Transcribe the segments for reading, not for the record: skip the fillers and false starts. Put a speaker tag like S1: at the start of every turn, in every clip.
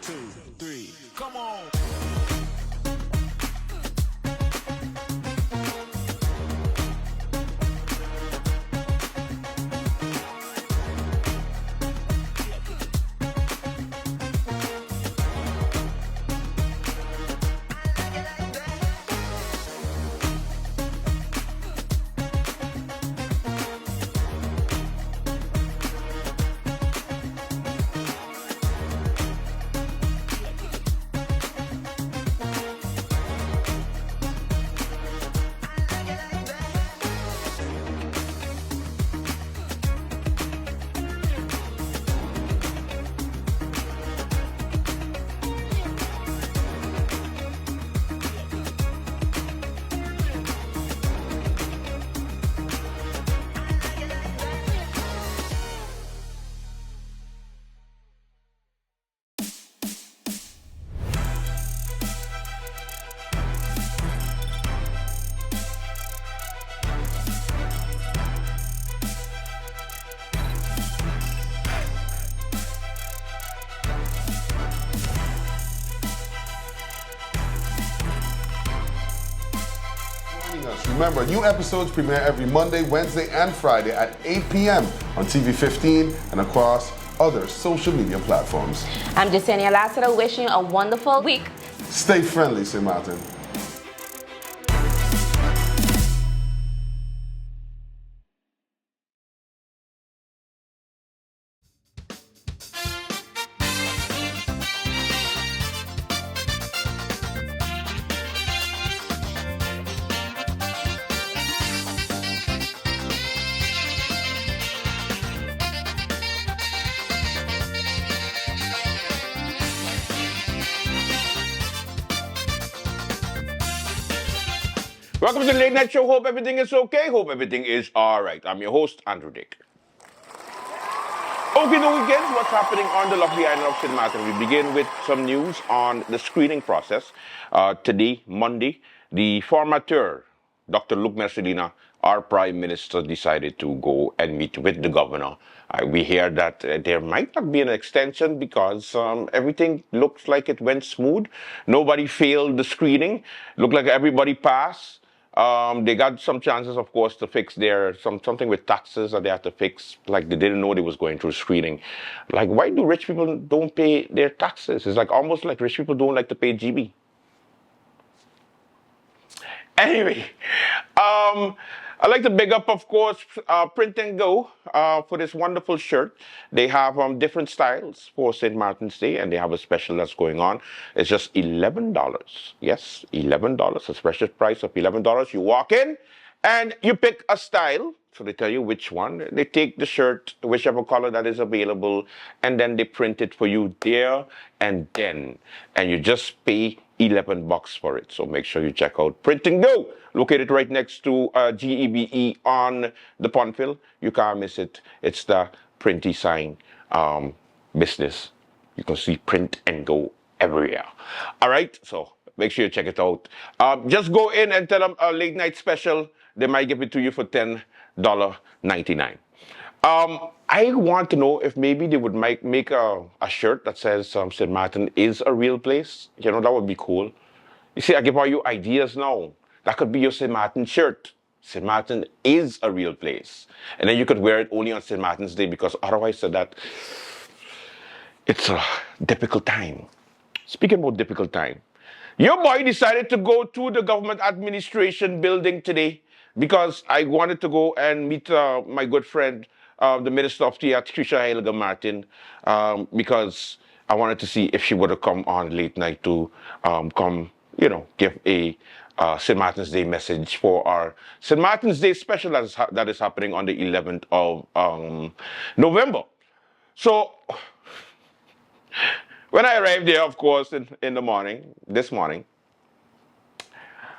S1: 2, 3, come on.
S2: Remember, new episodes premiere every Monday, Wednesday, and Friday at 8 p.m. on TV 15 and across other social media platforms.
S3: I'm Jasenia Lassiter, wishing you a wonderful week.
S2: Stay friendly, St. Martin.
S4: Welcome to the Late Night Show. Hope everything is okay. Hope everything is all right. I'm your host, Andrew Dick. Okay, the weekends, what's happening on the lovely island of St. Martin? We begin with some news on the screening process. Today, Monday, the formateur, Dr. Luc Mercelina, our Prime Minister, decided to go and meet with the governor. We hear that there might not be an extension because everything looks like it went smooth. Nobody failed the screening. Looked like everybody passed. They got some chances, of course, to fix something with taxes that they had to fix. Like they didn't know they was going through screening. Like, why do rich people don't pay their taxes? It's like almost like rich people don't like to pay GB. Anyway, I'd like to big up, of course, Print and Go for this wonderful shirt. They have different styles for St. Martin's Day, and they have a special that's going on. It's just $11. Yes, $11. A special price of $11. You walk in, and you pick a style. So they tell you which one. They take the shirt, whichever color that is available, and then they print it for you there and then. And you just pay $11 for it. So make sure you check out Print and Go, located right next to GEBE on the Pontville. You can't miss it. It's the printy sign business. You can see Print and Go everywhere. All right, so make sure you check it out. Just go in and tell them a late night special. They might give it to you for $10.99. I want to know if maybe they would make a shirt that says St. Martin is a real place. You know, that would be cool. You see, I give all you ideas now. That could be your St. Martin shirt. St. Martin is a real place. And then you could wear it only on St. Martin's Day because otherwise it's a difficult time. Speaking about difficult time, your boy decided to go to the government administration building today because I wanted to go and meet my good friend, the Minister of Theatre, Trisha Helga Martin, because I wanted to see if she would have come on late night to give a St. Martin's Day message for our St. Martin's Day special that is happening on the 11th of November. So when I arrived there, of course, in the morning, this morning,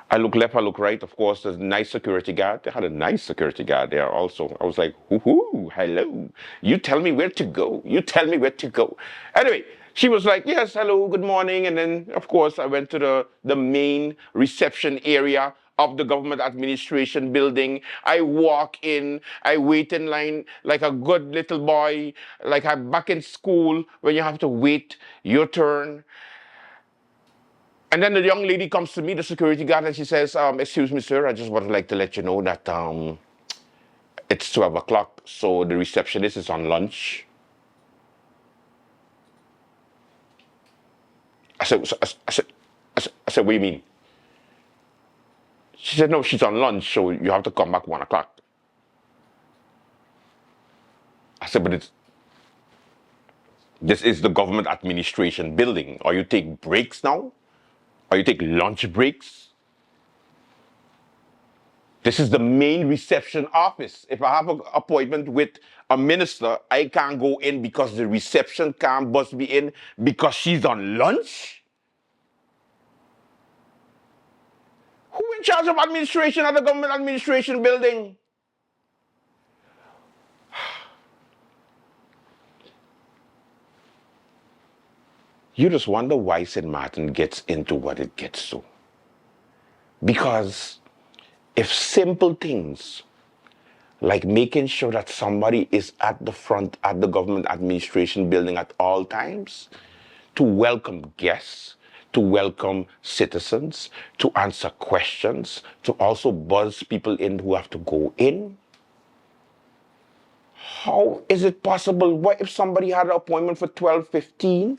S4: I look left, I look right. Of course, there's a nice security guard. They had a nice security guard there also. I was like, whoo, hello. You tell me where to go. You tell me where to go. Anyway, she was like, yes, hello, good morning. And then, of course, I went to the main reception area of the government administration building. I walk in, I wait in line like a good little boy, like I'm back in school when you have to wait your turn. And then the young lady comes to me, the security guard, and she says, excuse me, sir, I just would like to let you know that it's 12 o'clock, so the receptionist is on lunch. I said, what do you mean? She said, no, she's on lunch, so you have to come back 1 o'clock. I said, but this is the government administration building. Or you take breaks now? Or you take lunch breaks? This is the main reception office. If I have an appointment with a minister, I can't go in because the reception can't bust me in because she's on lunch? Who in charge of administration at the government administration building? You just wonder why St. Martin gets into what it gets to. Because if simple things like making sure that somebody is at the front at the government administration building at all times to welcome guests, to welcome citizens, to answer questions, to also buzz people in who have to go in. How is it possible? What if somebody had an appointment for 12:15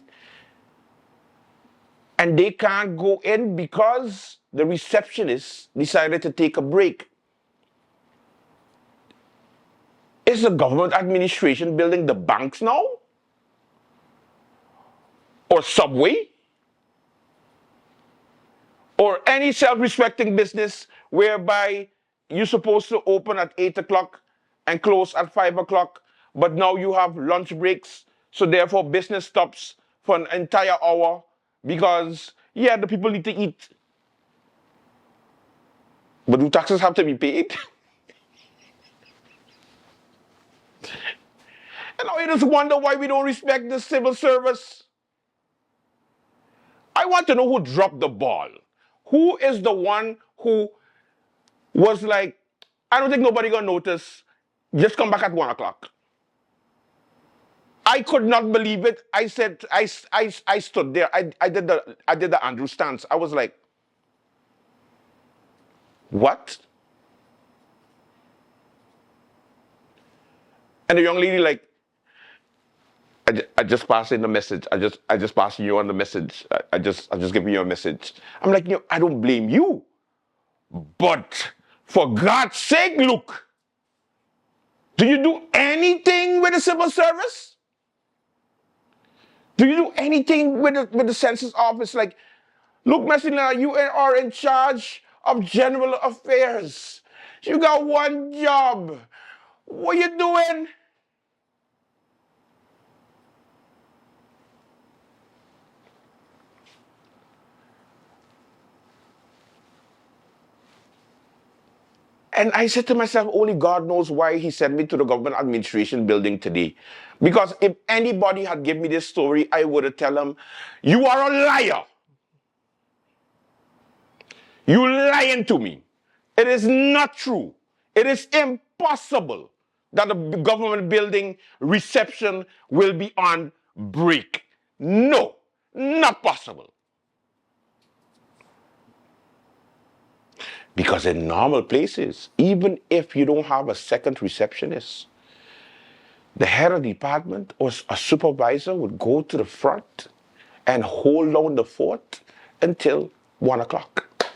S4: and they can't go in because the receptionist decided to take a break? Is the government administration building the banks now? Or Subway? Or any self-respecting business whereby you're supposed to open at 8 o'clock and close at 5 o'clock, but now you have lunch breaks, so therefore business stops for an entire hour because, yeah, the people need to eat. But do taxes have to be paid? And I just wonder why we don't respect the civil service. I want to know who dropped the ball. Who is the one who was like, I don't think nobody gonna notice, just come back at 1 o'clock. I could not believe it. I said, I stood there. I did the Andrew stance. I was like, what? And the young lady like, I just passed in the message. I just passing you on the message. I just giving you a message. I'm like, I don't blame you. But for God's sake, Luke, do you do anything with the civil service? Do you do anything with the census office? Like, Luke Messina, you are in charge of general affairs. You got one job. What you doing? And I said to myself, only God knows why he sent me to the government administration building today. Because if anybody had given me this story, I would have tell them, you are a liar. You lying to me. It is not true. It is impossible that the government building reception will be on break. No, not possible. Because in normal places, even if you don't have a second receptionist, the head of the department or a supervisor would go to the front and hold down the fort until 1 o'clock.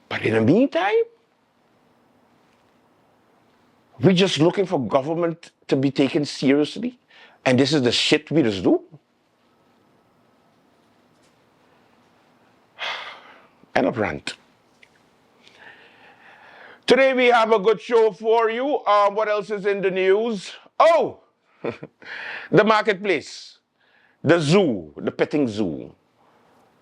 S4: But in the meantime, we're just looking for government to be taken seriously. And this is the shit we just do. End of rant. Today we have a good show for you. What else is in the news? Oh, the marketplace, the zoo, the petting zoo.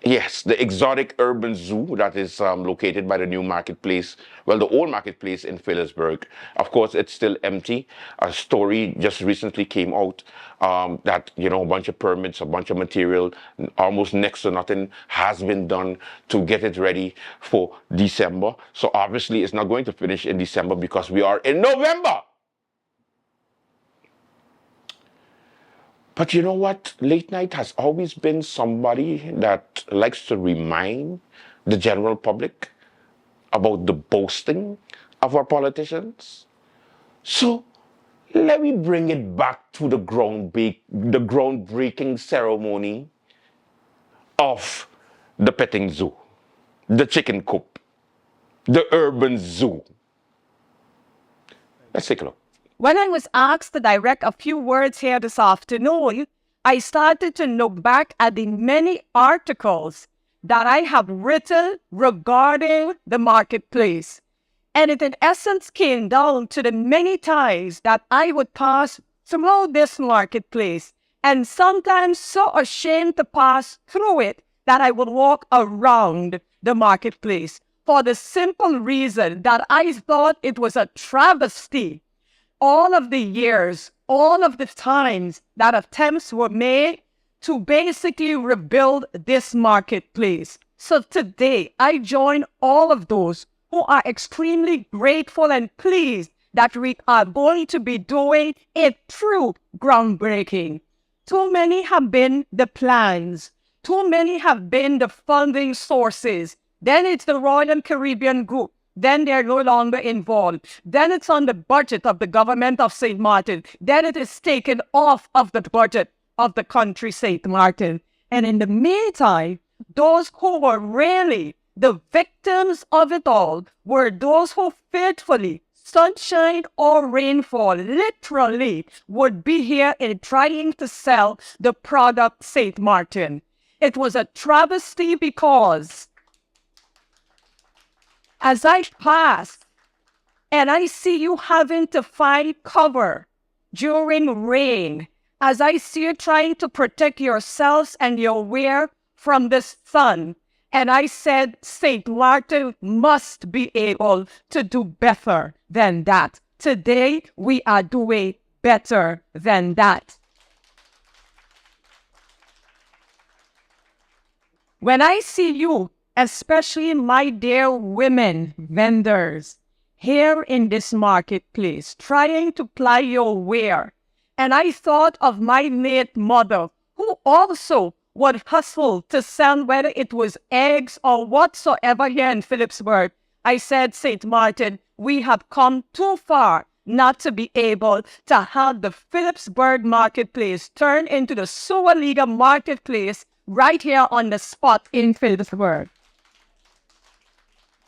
S4: Yes, the exotic urban zoo that is located by the new marketplace, well, the old marketplace in Phillipsburg. Of course, it's still empty. A story just recently came out that, a bunch of permits, a bunch of material, almost next to nothing has been done to get it ready for December. So obviously, it's not going to finish in December because we are in November. But you know what? Late night has always been somebody that likes to remind the general public about the boasting of our politicians. So let me bring it back to the groundbreaking ceremony of the petting zoo, the chicken coop, the urban zoo. Let's take a look.
S5: When I was asked to direct a few words here this afternoon, I started to look back at the many articles that I have written regarding the marketplace. And it in essence came down to the many times that I would pass through this marketplace, and sometimes so ashamed to pass through it that I would walk around the marketplace for the simple reason that I thought it was a travesty. All of the years, all of the times that attempts were made to basically rebuild this marketplace. So today, I join all of those who are extremely grateful and pleased that we are going to be doing a true groundbreaking. Too many have been the plans. Too many have been the funding sources. Then it's the Royal Caribbean Group. Then they're no longer involved. Then it's on the budget of the government of St. Martin. Then it is taken off of the budget of the country St. Martin. And in the meantime, those who were really the victims of it all were those who faithfully, sunshine or rainfall, literally would be here in trying to sell the product St. Martin. It was a travesty because as I pass and I see you having to find cover during rain, as I see you trying to protect yourselves and your wear from the sun, and I said, St. Martin must be able to do better than that. Today, we are doing better than that. When I see you, especially my dear women vendors here in this marketplace, trying to ply your ware. And I thought of my late mother, who also would hustle to sell whether it was eggs or whatsoever here in Phillipsburg. I said, St. Martin, we have come too far not to be able to have the Phillipsburg marketplace turn into the Suwaliga marketplace right here on the spot in Phillipsburg.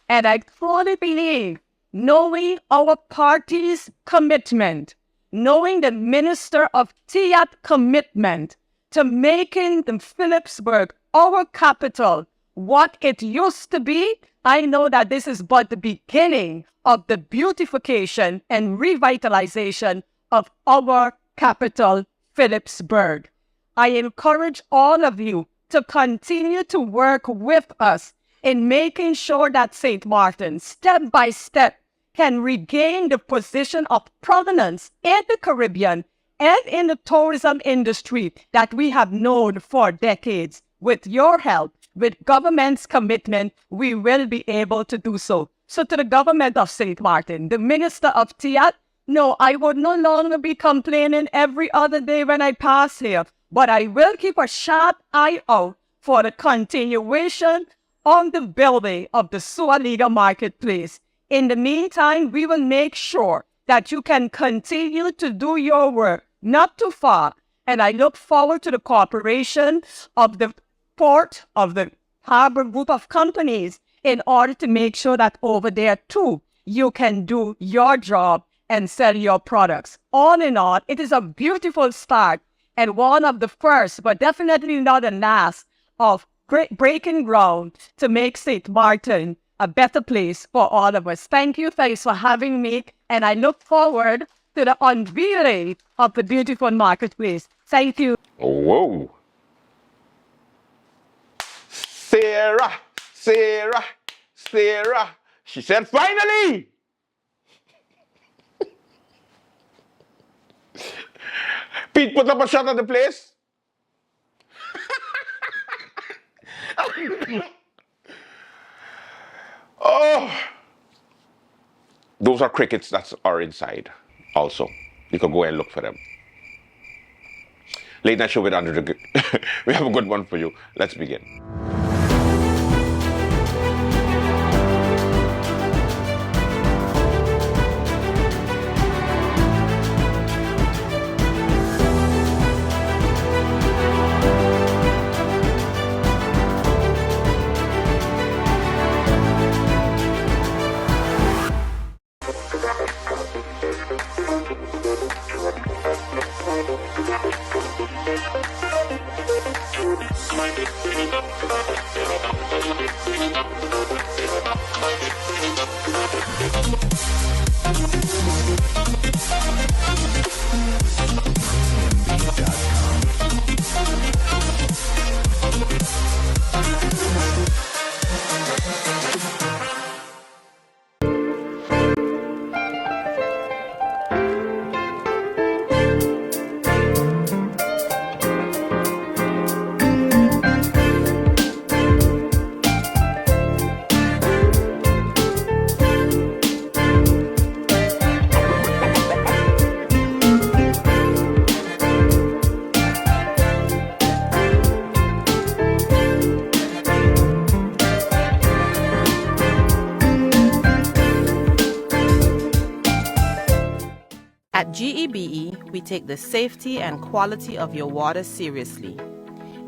S5: And I truly believe, knowing our party's commitment, knowing the Minister of TIAT commitment to making the Phillipsburg our capital what it used to be, I know that this is but the beginning of the beautification and revitalization of our capital, Phillipsburg. I encourage all of you to continue to work with us in making sure that St. Martin, step by step, can regain the position of prominence in the Caribbean and in the tourism industry that we have known for decades. With your help, with government's commitment, we will be able to do so. So to the government of St. Martin, the Minister of TIAT, no, I would no longer be complaining every other day when I pass here, but I will keep a sharp eye out for the continuation on the building of the Suwaliga marketplace. In the meantime, we will make sure that you can continue to do your work, not too far. And I look forward to the cooperation of the port, of the harbor group of companies, in order to make sure that over there too, you can do your job and sell your products. All in all, it is a beautiful start and one of the first, but definitely not the last, of breaking ground to make St. Martin a better place for all of us. Thank you. Thanks for having me. And I look forward to the unveiling of the beautiful marketplace. Thank you.
S4: Whoa. Sarah, Sarah, Sarah. She said, finally! Pete put up a shot at the place. Oh, those are crickets that are inside also. You can go and look for them. Late night show with Andrew. We have a good one for you. Let's begin.
S6: At GEBE, we take the safety and quality of your water seriously.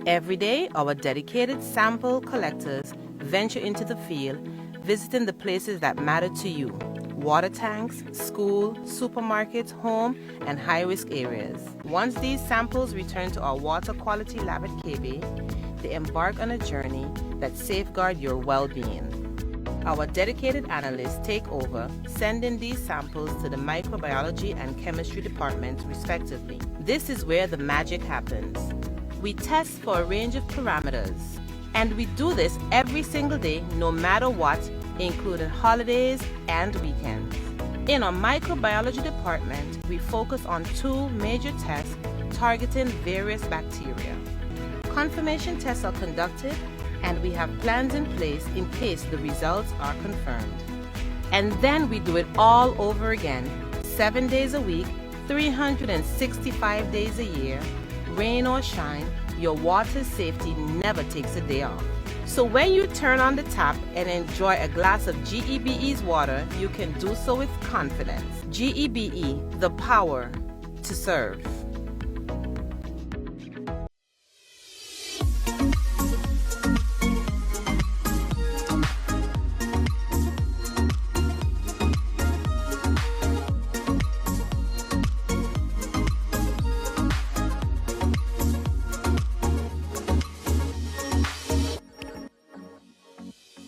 S6: Every day, our dedicated sample collectors venture into the field, visiting the places that matter to you: water tanks, school, supermarkets, home, and high-risk areas. Once these samples return to our water quality lab at KB, they embark on a journey that safeguards your well-being. Our dedicated analysts take over, sending these samples to the microbiology and chemistry departments, respectively. This is where the magic happens. We test for a range of parameters, and we do this every single day, no matter what, including holidays and weekends. In our microbiology department, we focus on two major tests targeting various bacteria. Confirmation tests are conducted, and we have plans in place in case the results are confirmed. And then we do it all over again, 7 days a week, 365 days a year. Rain or shine, your water safety never takes a day off. So when you turn on the tap and enjoy a glass of GEBE's water, you can do so with confidence. GEBE, the power to serve.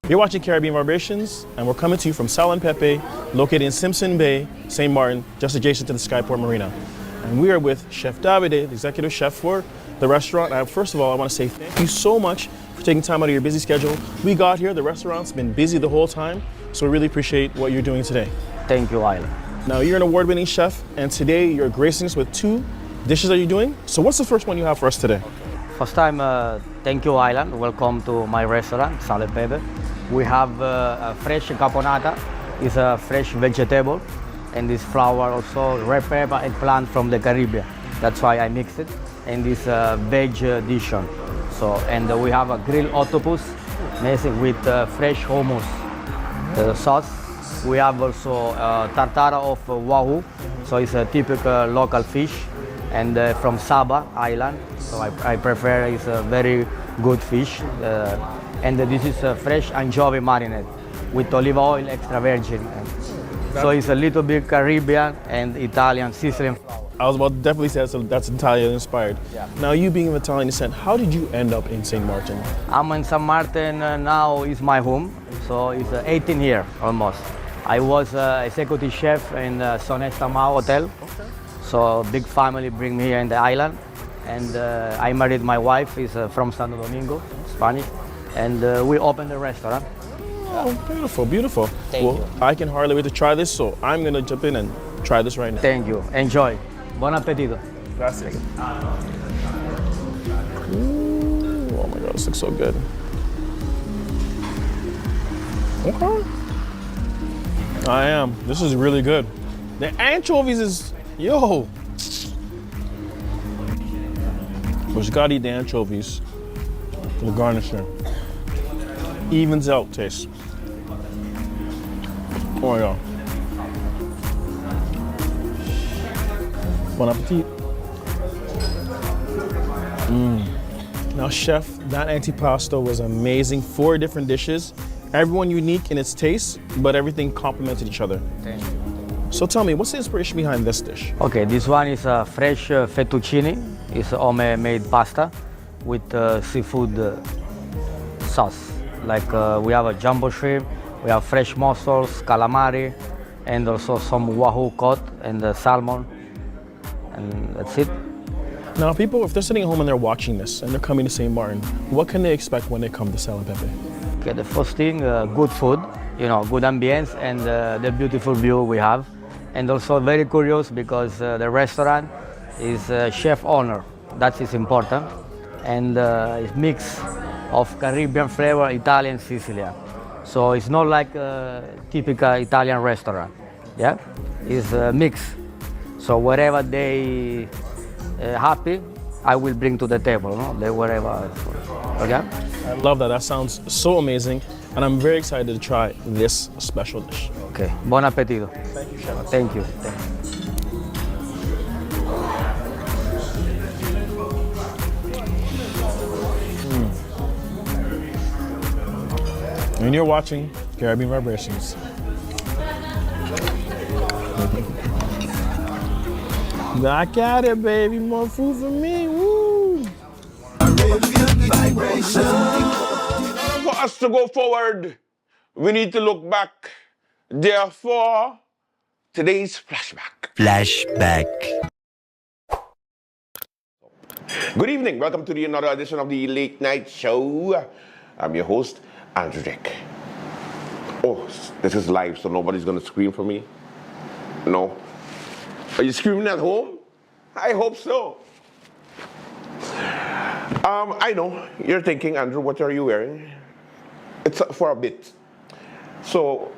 S7: You're watching Caribbean Vibrations, and we're coming to you from Sal and Pepe, located in Simpson Bay, St. Martin, just adjacent to the Skyport Marina. And we are with Chef Davide, the executive chef for the restaurant. First of all, I want to say thank you so much for taking time out of your busy schedule. We got here, the restaurant's been busy the whole time, so we really appreciate what you're doing today.
S8: Thank you, Isla.
S7: Now, you're an award-winning chef, and today you're gracing us with two dishes that you're doing. So what's the first one you have for us today?
S8: First time, thank you, Island. Welcome to my restaurant, Sal and Pepe. We have a fresh caponata, it's a fresh vegetable, and this flour also red pepper and plant from the Caribbean. That's why I mix it, and this veg dish. So, and we have a grilled octopus, mixing with fresh hummus. The sauce. We have also tartara of wahoo, so it's a typical local fish, and from Sabah Island. So I prefer it's a very good fish. And this is a fresh anchovy marinade with olive oil, extra virgin. So it's a little bit Caribbean and Italian Sicilian flour.
S7: I was about to definitely say that's Italian inspired.
S8: Yeah.
S7: Now, you being of Italian descent, how did you end up in St. Martin?
S8: I'm in St. Martin now, is my home. So it's 18 years almost. I was executive chef in Sonesta Mao Hotel.
S7: Okay.
S8: So big family bring me here in the island. And I married my wife, is from Santo Domingo, Spanish. and we opened the restaurant.
S7: Oh, beautiful, beautiful.
S8: Thank you.
S7: I can hardly wait to try this, so I'm gonna jump in and try this right now.
S8: Thank you. Enjoy. Bon appetito.
S7: Gracias. Ooh, oh my God, this looks so good. Okay. I am. This is really good. The anchovies is, yo. But you gotta eat the anchovies for the garnishing. Evens out taste. Oh my God. Bon appetit. Now, chef, that antipasto was amazing. 4 different dishes, everyone unique in its taste, but everything complemented each other.
S8: Thank you.
S7: So tell me, what's the inspiration behind this dish?
S8: Okay, this one is a fresh fettuccine. It's homemade pasta with seafood sauce. Like we have a jumbo shrimp, we have fresh mussels, calamari, and also some wahoo cod and salmon. And that's it.
S7: Now, people, if they're sitting at home and they're watching this and they're coming to St. Martin, what can they expect when they come to Sal Pepe?
S8: Okay, the first thing, good food, you know, good ambience, and the beautiful view we have. And also very curious because the restaurant is chef owner. That is important. And it's mix of Caribbean flavor, Italian, Sicilian. So it's not like a typical Italian restaurant. Yeah, it's a mix. So wherever they happy, I will bring to the table. No, they wherever. Okay.
S7: I love that. That sounds so amazing, and I'm very excited to try this special dish.
S8: Okay. Bon appetito.
S7: Thank you, chef.
S8: Thank you. Thank you.
S7: When you're watching Caribbean Vibrations. Back at it, baby. More food for me. Woo!
S4: For us to go forward, we need to look back. Therefore, today's flashback. Good evening. Welcome to another edition of the Late Night Show. I'm your host, Andrew Dick. Oh, this is live, so nobody's gonna scream for me? No? Are you screaming at home? I hope so. I know, you're thinking, Andrew, what are you wearing? It's for a bit. So,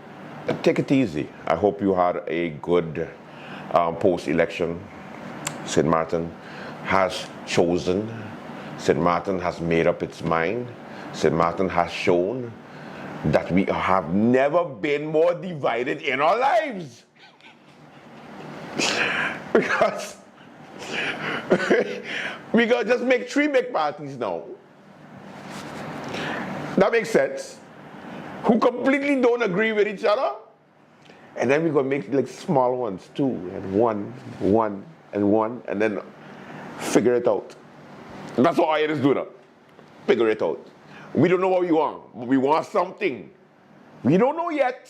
S4: take it easy. I hope you had a good post-election. St. Martin has chosen. St. Martin has made up its mind. St. Martin has shown that we have never been more divided in our lives. Because we gotta just make 3 big parties now. That makes sense. Who completely don't agree with each other. And then we're gonna make like small ones, 2 and 1, 1 and 1, and then figure it out. That's what I just do now. Figure it out. We don't know what we want, but we want something. We don't know yet.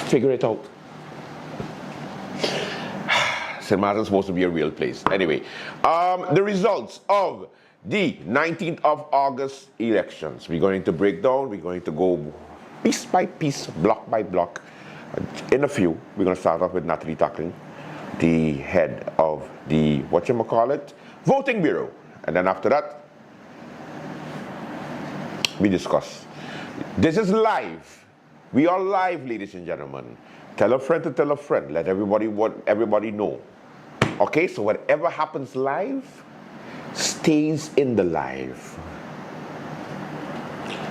S4: Figure it out. St. Martin's supposed to be a real place. Anyway, the results of the 19th of August elections. We're going to break down. We're going to go piece by piece, block by block. In a few, we're going to start off with Natalie Tackling, the head of the, Voting Bureau. And then after that, we discuss. This is live. We are live, ladies and gentlemen. Tell a friend to tell a friend. Let everybody know. Okay, so whatever happens live stays in the live.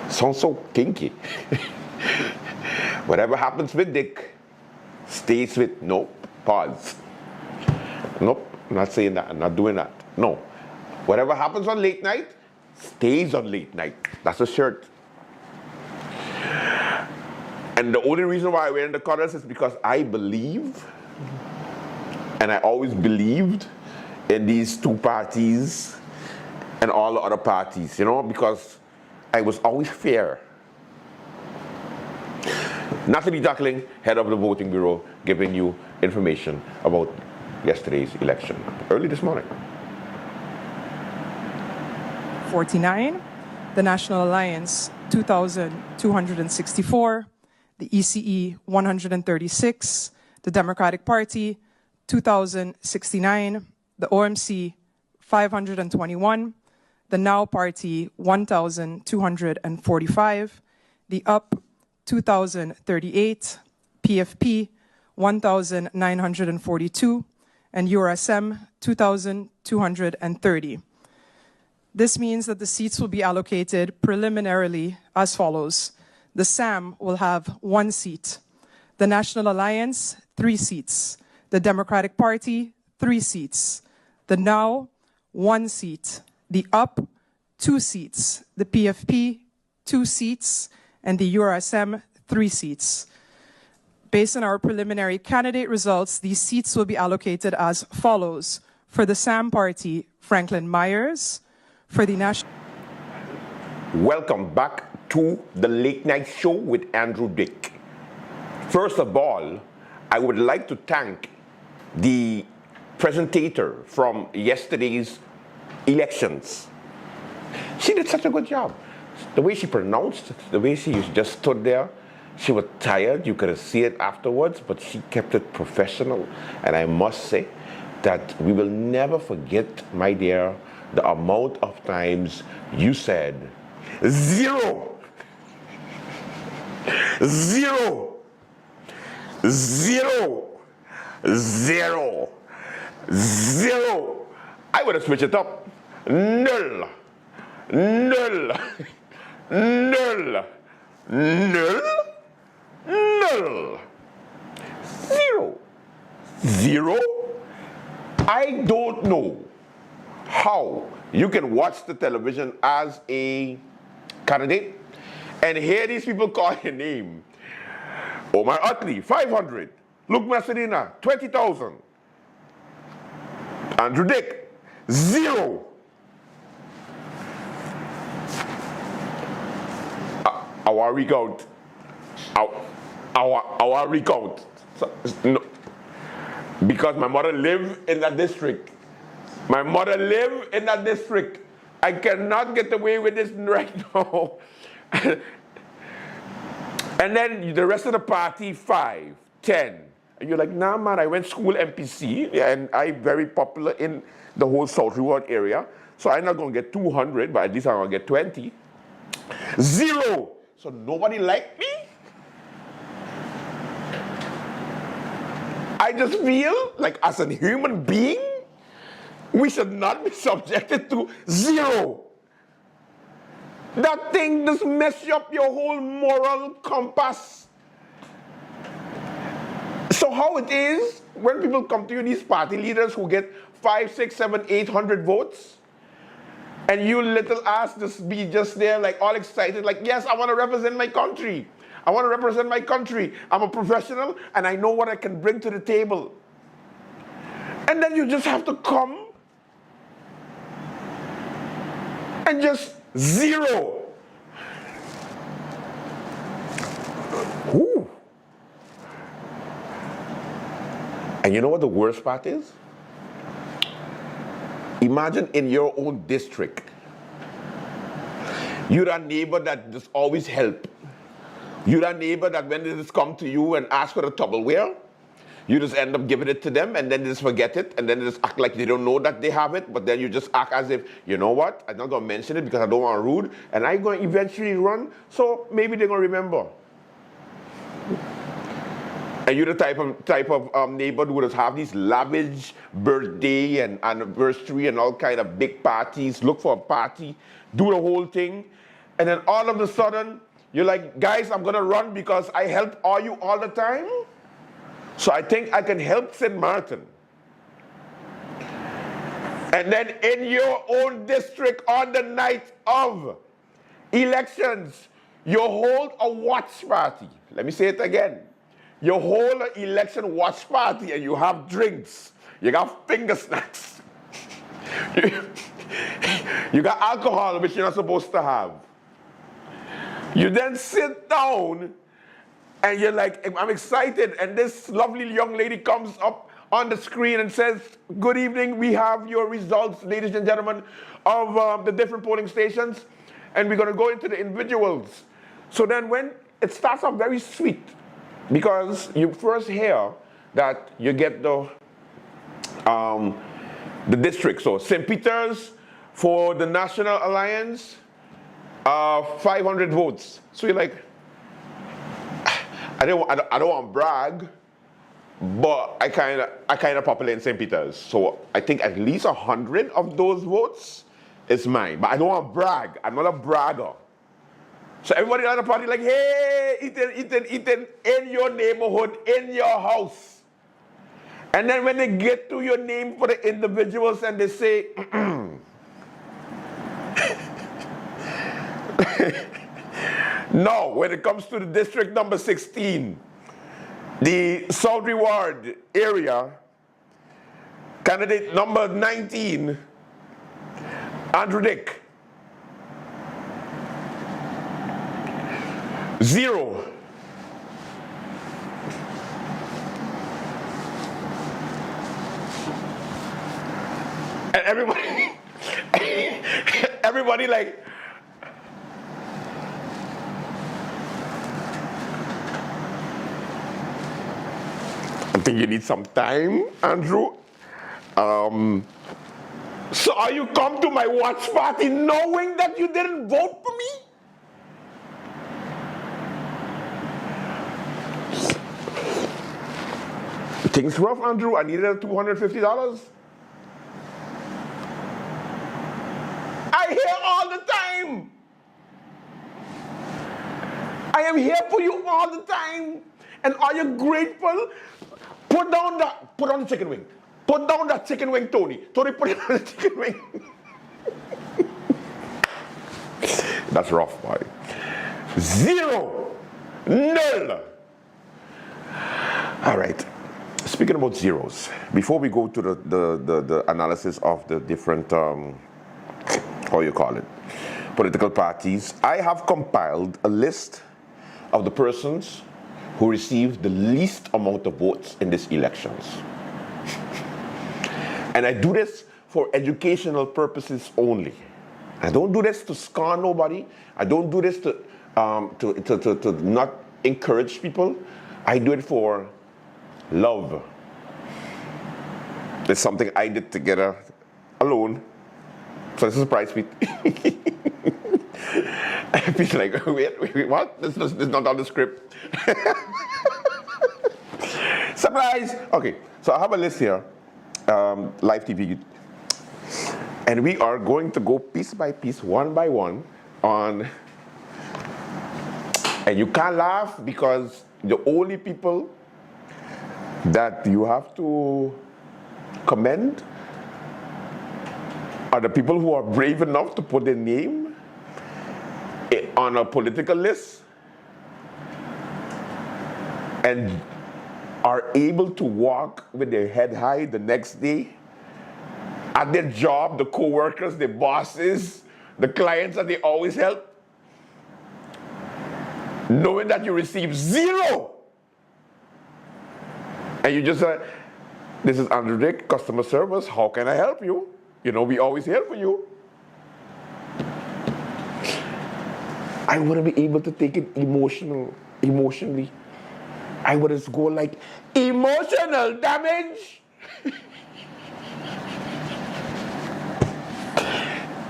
S4: Sounds so kinky. Whatever happens with Dick stays with, nope, pause. Nope, I'm not saying that, I'm not doing that. No. Whatever happens on late night stays on late night. That's a shirt. And the only reason why I wear the colors is because I believe, and I always believed, in these 2 parties and all the other parties, you know, because I was always fair. Natalie Tackling, head of the Voting Bureau, giving you information about yesterday's election, early this morning.
S9: 2,249, the National Alliance 2,264, the ECE 136, the Democratic Party 2,069, the OMC 521, the Now Party 1,245, the UP 2,038, PFP 1,942, and URSM 2,230. This means that the seats will be allocated preliminarily as follows. The SAM will have 1 seat, the National Alliance 3 seats, the Democratic Party 3 seats, the Now 1 seat, the UP 2 seats, the PFP 2 seats, and the URSM 3 seats. Based on our preliminary candidate results, these seats will be allocated as follows. For the SAM Party, Franklin Myers. For the National...
S4: Welcome back to the Late Night Show with Andrew Dick. First of all, I would like to thank the presentator from yesterday's elections. She did such a good job. The way she pronounced it, the way she just stood there, she was tired, you could see it afterwards, but she kept it professional. And I must say that we will never forget, my dear, the amount of times you said, 0, 0, 0, 0, 0. I would have switched it up. Null, null, null, null, null, 0, 0. I don't know how you can watch the television as a candidate and hear these people call your name. Omar Utley, 500. Luke Messerina, 20,000. Andrew Dick, 0. Our recount. Our recount. So, no, because my mother lived in that district. My mother lived in that district. I cannot get away with this right now. And then the rest of the party, 5, 10. And you're like, nah, man, I went school MPC, and I'm very popular in the whole South Reward area. So I'm not going to get 200, but at least I'm going to get 20. 0. So nobody liked me? I just feel like as a human being, we should not be subjected to 0. That thing just messes up your whole moral compass. So how it is when people come to you, these party leaders who get 5, 6, 7, 800 votes, and you little ass just be just there like all excited, like, yes, I want to represent my country. I want to represent my country. I'm a professional and I know what I can bring to the table. And then you just have to come and just 0. Ooh. And you know what the worst part is? Imagine in your own district, you're that neighbor that just always help. You're that neighbor that when they just come to you and ask for a Tupperware, you just end up giving it to them and then they just forget it and then they just act like they don't know that they have it, but then you just act as if, you know what, I'm not going to mention it because I don't want to rude and I'm going to eventually run, so maybe they're going to remember. And you're the type of neighbor who would just have these lavish birthday and anniversary and all kind of big parties, look for a party, do the whole thing, and then all of a sudden, you're like, guys, I'm going to run because I help all you all the time. So I think I can help St. Martin. And then in your own district on the night of elections, you hold a watch party. Let me say it again. You hold an election watch party and you have drinks. You got finger snacks. You got alcohol, which you're not supposed to have. You then sit down and you're like, I'm excited, and this lovely young lady comes up on the screen and says, good evening, we have your results, ladies and gentlemen, of the different polling stations, and we're going to go into the individuals. So then when it starts off very sweet, because you first hear that you get the district. So St. Peter's for the National Alliance, 500 votes. So you're like, I don't want to brag, but I kind of populate in St. Peter's. So I think at least 100 of those votes is mine. But I don't want to brag. I'm not a bragger. So everybody at the party like, hey, Ethan, in your neighborhood, in your house. And then when they get to your name for the individuals and they say, no, when it comes to the district number 16, the South Reward area, candidate number 19, Andrew Dick, 0. And everybody like, I think you need some time, Andrew. So are you come to my watch party knowing that you didn't vote for me? Things rough, Andrew. I needed $250. I hear all the time. I am here for you all the time. And are you grateful? Put on the chicken wing. Put down that chicken wing, Tony. Tony, put it on the chicken wing. That's rough, boy. 0. Nil. All right. Speaking about zeros, before we go to the analysis of the different, how you call it, political parties, I have compiled a list of the persons who received the least amount of votes in these elections. And I do this for educational purposes only. I don't do this to scorn nobody. I don't do this to not encourage people. I do it for love. It's something I did together alone. So it's a surprise me. He's like, wait, what? This is not on the script. Surprise! Okay, so I have a list here, live TV. And we are going to go piece by piece, one by one, on, and you can't laugh because the only people that you have to commend are the people who are brave enough to put their name on a political list and are able to walk with their head high the next day at their job, the co-workers, their bosses, the clients that they always help, knowing that you receive 0. And you just say, this is Andrew Dick, customer service, how can I help you? You know, we always here for you. I wouldn't be able to take it emotionally. I would just go like, emotional damage.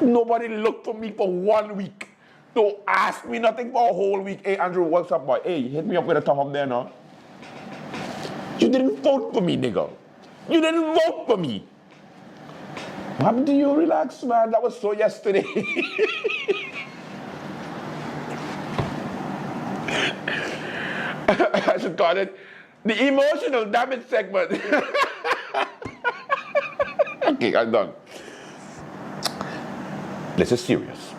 S4: Nobody looked for me for 1 week. Don't ask me nothing for a whole week. Hey, Andrew, what's up, boy? Hey, hit me up with a thumb up there now. You didn't vote for me, nigga. You didn't vote for me. What do you relax, man? That was so yesterday. I should call it the emotional damage segment. Okay, I'm done. This is serious.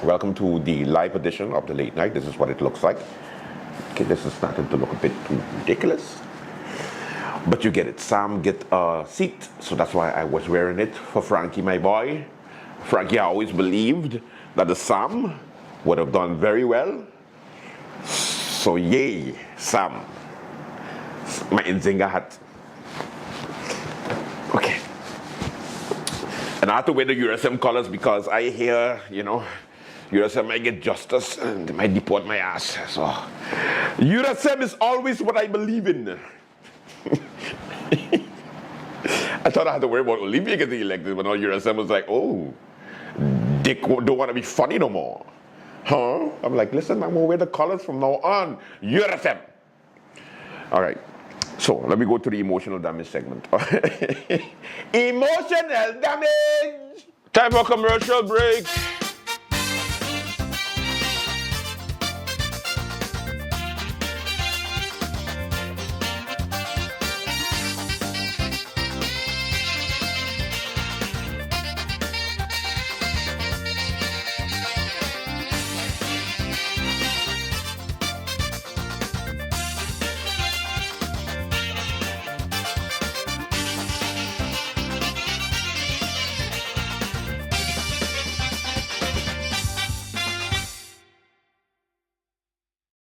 S4: Welcome to the live edition of the late night. This is what it looks like. Okay, this is starting to look a bit too ridiculous. But you get it. Sam get a seat, so that's why I was wearing it for Frankie, my boy. Frankie, I always believed that the Sam would have done very well. So yay, Sam. My Nzinga hat. And I have to wear the USM colors because I hear, you know, USM might get justice and they might deport my ass. So USM is always what I believe in. I thought I had to worry about Olivia getting elected, but now USM was like, oh, Dick don't want to be funny no more. Huh? I'm like, listen, I'm gonna wear the colors from now on. USM. All right. So let me go to the emotional damage segment. Emotional damage. Time for commercial break.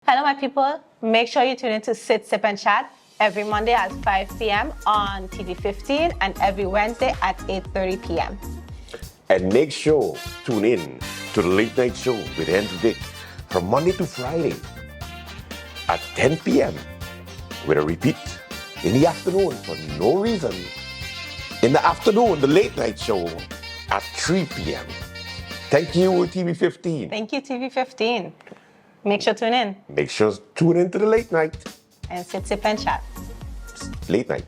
S10: Hello, my people. Make sure you tune in to Sit, Sip, and Chat every Monday at 5 p.m. on TV 15 and every Wednesday at 8:30 p.m.
S4: And make sure tune in to the late night show with Andrew Dick from Monday to Friday at 10 p.m. with a repeat in the afternoon for no reason. In the afternoon, the late night show at 3 p.m. Thank you, TV 15.
S10: Thank you, TV 15. Make sure to tune in.
S4: Make sure to tune in to the late night.
S10: And Sit, Sip, and Chat.
S4: Late night.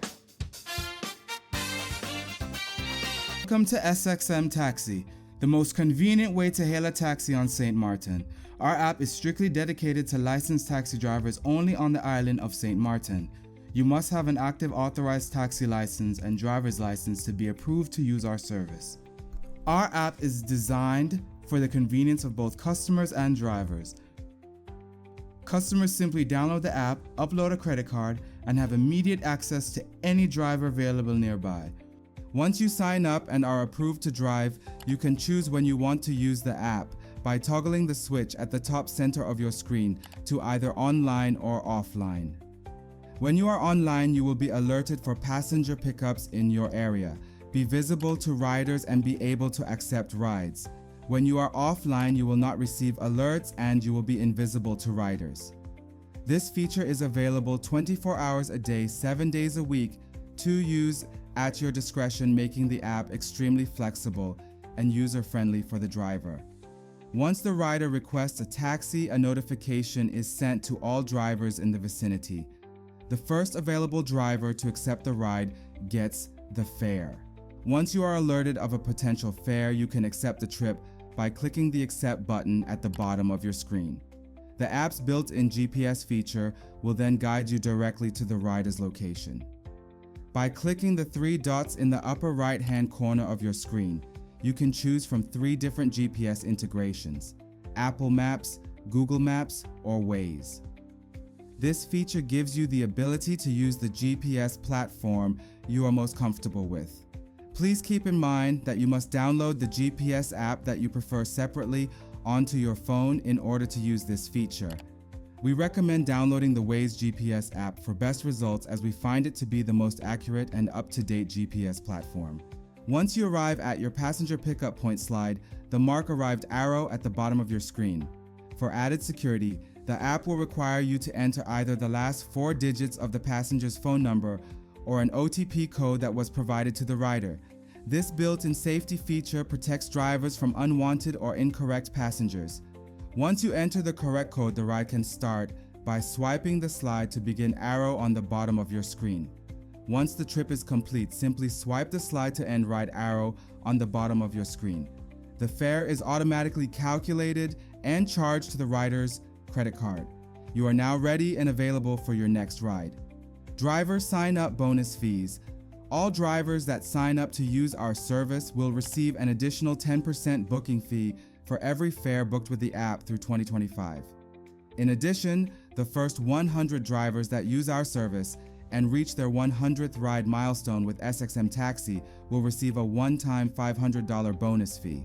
S11: Welcome to SXM Taxi, the most convenient way to hail a taxi on St. Martin. Our app is strictly dedicated to licensed taxi drivers only on the island of St. Martin. You must have an active authorized taxi license and driver's license to be approved to use our service. Our app is designed for the convenience of both customers and drivers. Customers simply download the app, upload a credit card, and have immediate access to any driver available nearby. Once you sign up and are approved to drive, you can choose when you want to use the app by toggling the switch at the top center of your screen to either online or offline. When you are online, you will be alerted for passenger pickups in your area, be visible to riders, and be able to accept rides. When you are offline, you will not receive alerts and you will be invisible to riders. This feature is available 24 hours a day, 7 days a week to use at your discretion, making the app extremely flexible and user-friendly for the driver. Once the rider requests a taxi, a notification is sent to all drivers in the vicinity. The first available driver to accept the ride gets the fare. Once you are alerted of a potential fare, you can accept the trip by clicking the Accept button at the bottom of your screen. The app's built-in GPS feature will then guide you directly to the rider's location. By clicking the 3 dots in the upper right-hand corner of your screen, you can choose from 3 different GPS integrations: Apple Maps, Google Maps, or Waze. This feature gives you the ability to use the GPS platform you are most comfortable with. Please keep in mind that you must download the GPS app that you prefer separately onto your phone in order to use this feature. We recommend downloading the Waze GPS app for best results, as we find it to be the most accurate and up-to-date GPS platform. Once you arrive at your passenger pickup point, slide the Mark Arrived arrow at the bottom of your screen. For added security, the app will require you to enter either the last 4 digits of the passenger's phone number or an OTP code that was provided to the rider. This built-in safety feature protects drivers from unwanted or incorrect passengers. Once you enter the correct code, the ride can start by swiping the slide to begin arrow on the bottom of your screen. Once the trip is complete, simply swipe the slide to end ride arrow on the bottom of your screen. The fare is automatically calculated and charged to the rider's credit card. You are now ready and available for your next ride. Driver sign-up bonus fees. All drivers that sign up to use our service will receive an additional 10% booking fee for every fare booked with the app through 2025. In addition, the first 100 drivers that use our service and reach their 100th ride milestone with SXM Taxi will receive a one-time $500 bonus fee.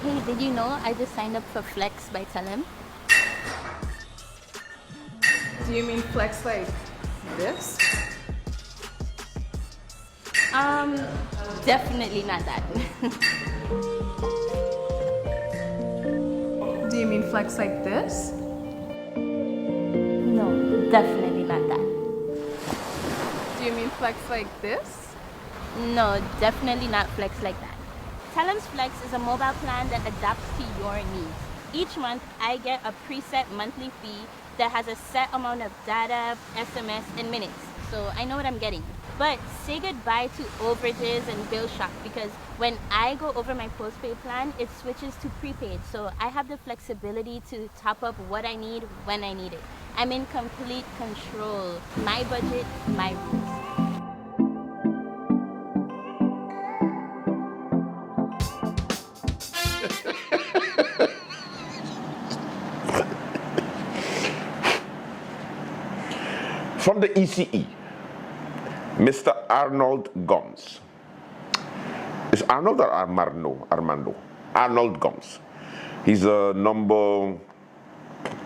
S12: Hey, did you know I just signed up for Flex by Telem?
S13: Do you mean flex like this?
S12: Definitely not that.
S13: Do you mean flex like this?
S12: No, definitely not that.
S13: Do you mean flex like this?
S12: No, definitely not Flex like that. Telem's Flex is a mobile plan that adapts to your needs. Each month, I get a preset monthly fee that has a set amount of data, SMS, and minutes. So I know what I'm getting. But say goodbye to overages and bill shock because when I go over my postpaid plan, it switches to prepaid. So I have the flexibility to top up what I need when I need it. I'm in complete control. My budget, my rules.
S4: From the ECE, Mr. Arnold Gomes. Is Arnold or Armando? Arnold Gomes. He's a number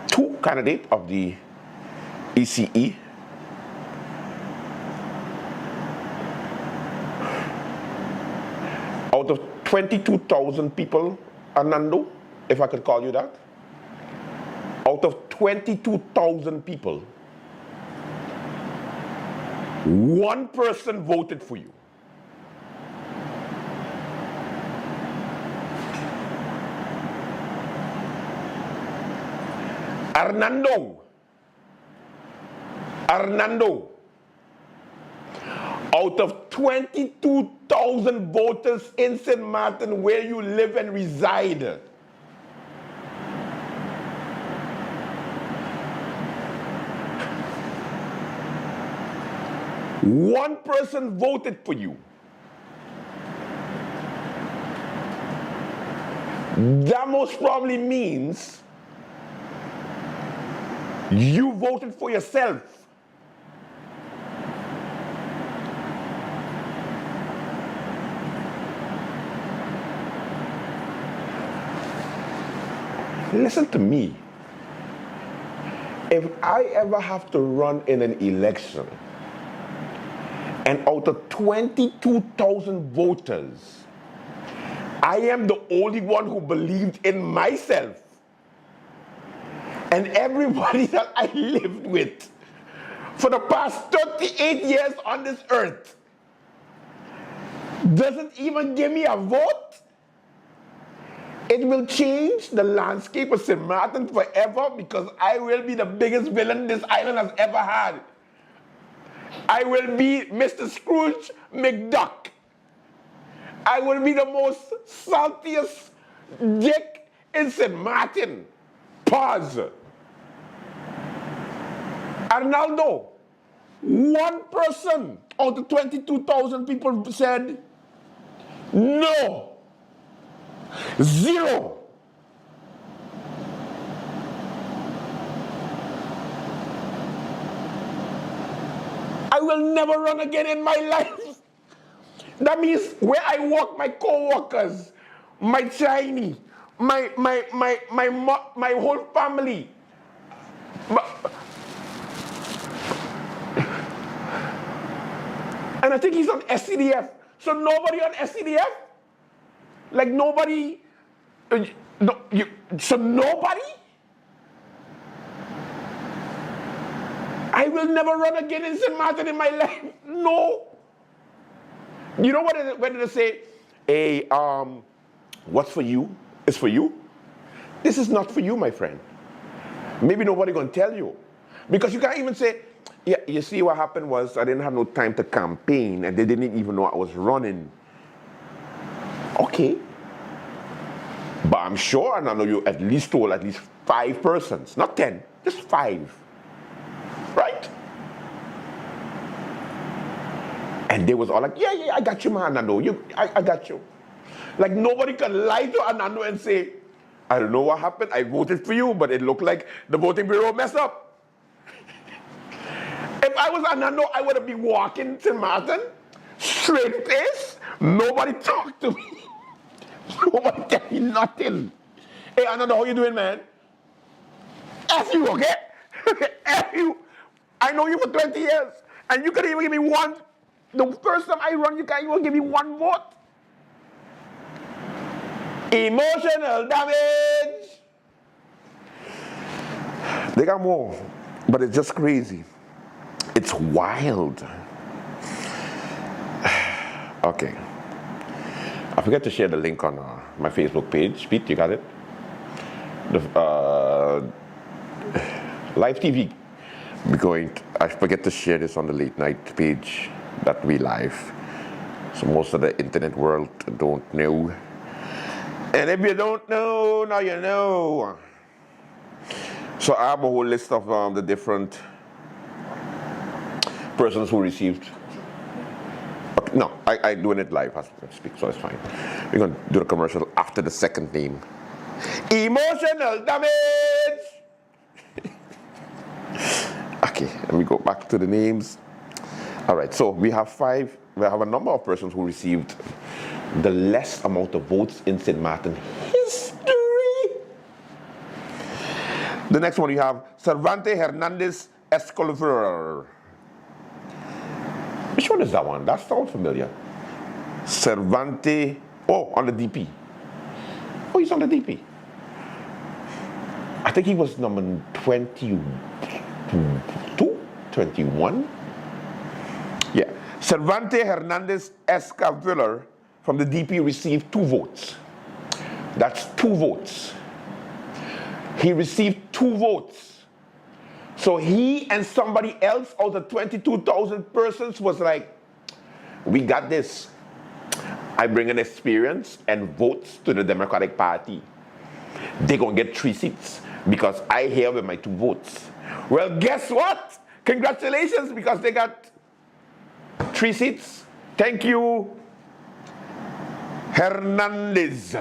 S4: 2 candidate of the ECE. Out of 22,000 people, Arnando, if I could call you that, out of 22,000 people, one person voted for you. Arnando, out of 22,000 voters in St. Martin where you live and reside, one person voted for you. That most probably means you voted for yourself. Listen to me. If I ever have to run in an election, and out of 22,000 voters, I am the only one who believed in myself, and everybody that I lived with for the past 38 years on this earth doesn't even give me a vote, it will change the landscape of St. Martin forever because I will be the biggest villain this island has ever had. I will be Mr. Scrooge McDuck. I will be the most saltiest dick in St. Martin. Pause. Arnaldo, one person out of 22,000 people said no. 0. I will never run again in my life. That means where I work, my co-workers, my Chinese, my whole family. And I think he's on SCDF. So nobody on SCDF? Like nobody? So nobody? I will never run again in St. Martin in my life. No. You know what? When they say, hey, what's for you is for you. This is not for you, my friend. Maybe nobody gonna tell you. Because you can't even say, yeah, you see what happened was I didn't have no time to campaign and they didn't even know I was running. Okay. But I'm sure, and I know you at least told at least 5 persons, not 10, just 5. Right? And they was all like, yeah, I got you, man, Anando. I got you. Like nobody can lie to Anando and say, I don't know what happened, I voted for you, but it looked like the voting bureau messed up. If I was Anando, I would have been walking to Martin, straight face, nobody talked to me. Nobody tell me nothing. Hey, Ananda, how you doing, man? F you, okay? F you. I know you for 20 years, and you couldn't even give me one. The first time I run, you can't even give me one vote. Emotional damage. They got more, but it's just crazy. It's wild. Okay. I forgot to share the link on my Facebook page. Pete, you got it? The live TV. I forget to share this on the late night page that we live. So most of the internet world don't know. And if you don't know, now you know. So I have a whole list of the different persons who received. Okay, no, I'm doing it live as I speak, so it's fine. We're going to do the commercial after the second name. Emotional damage! Okay, let me go back to the names. All right, so we have a number of persons who received the less amount of votes in St. Martin history. The next one you have Cervantes Hernandez Escolar. Which one is that one? That sounds familiar. Cervantes, on the DP. Oh, he's on the DP. I think he was number 22, 21. Yeah. Cervantes Hernandez Escolar from the DP received 2 votes. That's 2 votes. He received 2 votes. So he and somebody else out of 22,000 persons was like, we got this. I bring an experience and votes to the Democratic Party. They're going to get 3 seats because I here with my 2 votes. Well, guess what? Congratulations, because they got 3 seats. Thank you, Hernandez.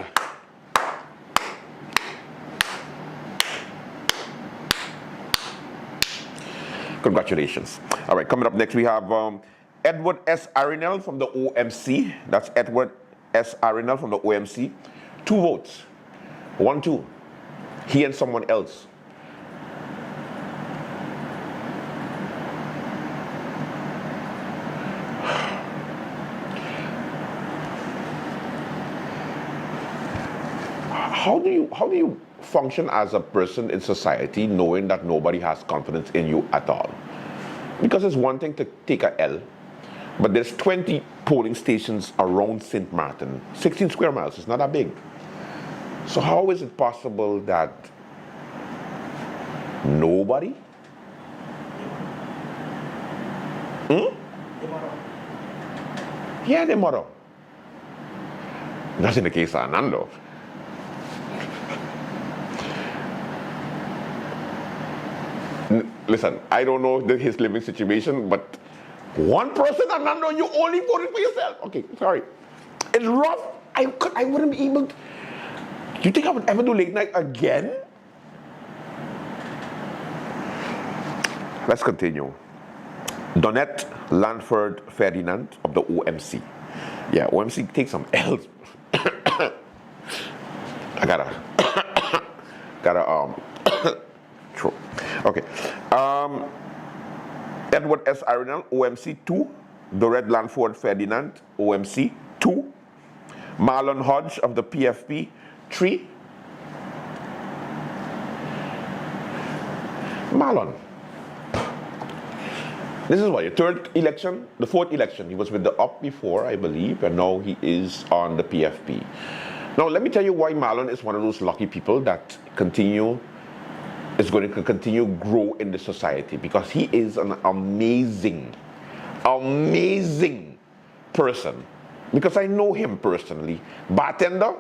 S4: Congratulations. All right, coming up next we have Edward S. Arinel from the OMC. That's Edward S. Arinel from the OMC. 2 votes. 1-2. He and someone else. How do you function as a person in society knowing that nobody has confidence in you at all? Because it's one thing to take a L, but there's 20 polling stations around St. Martin, 16 square miles. It's not that big. So how is it possible that nobody? Yeah, the motto. That's in the case of Anando. Listen, I don't know his living situation, but one person, Anando, you only voted for yourself. Okay, sorry. It's rough. I wouldn't be able to. Do you think I would ever do late night again? Let's continue. Donette Lanford Ferdinand of the OMC. Yeah, OMC takes some L's. I gotta throw. Okay. Edward S. Arinel, OMC 2. Dorette Lanford Ferdinand, OMC 2. Marlon Hodge of the PFP 3. Marlon. This is what, your 3rd election, the 4th election. He was with the UP before, I believe, and now he is on the PFP. Now, let me tell you why Marlon is one of those lucky people that is going to continue grow in the society, because he is an amazing person. Because I know him personally. Bartender,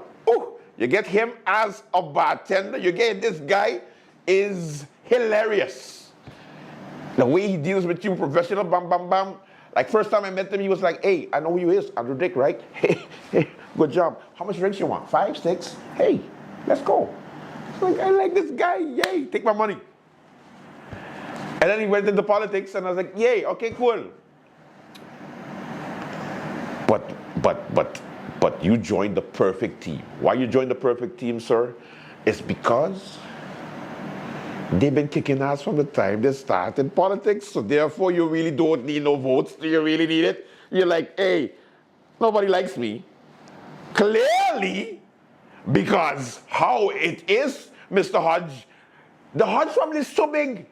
S4: you get him as a bartender, you get this guy is hilarious. The way he deals with you, professional, bam, bam, bam. Like first time I met him, he was like, hey, I know who you is, Andrew Dick, right? Hey, good job. How much drinks you want? 5, 6? Hey, let's go. Like, I like this guy, yay, take my money. And then he went into politics and I was like, yay, okay, cool. But But you joined the perfect team. Why you joined the perfect team, sir? It's because they've been kicking ass from the time they started politics. So therefore, you really don't need no votes. Do you really need it? You're like, hey, nobody likes me. Clearly, because how it is, Mr. Hodge, the Hodge family is so big.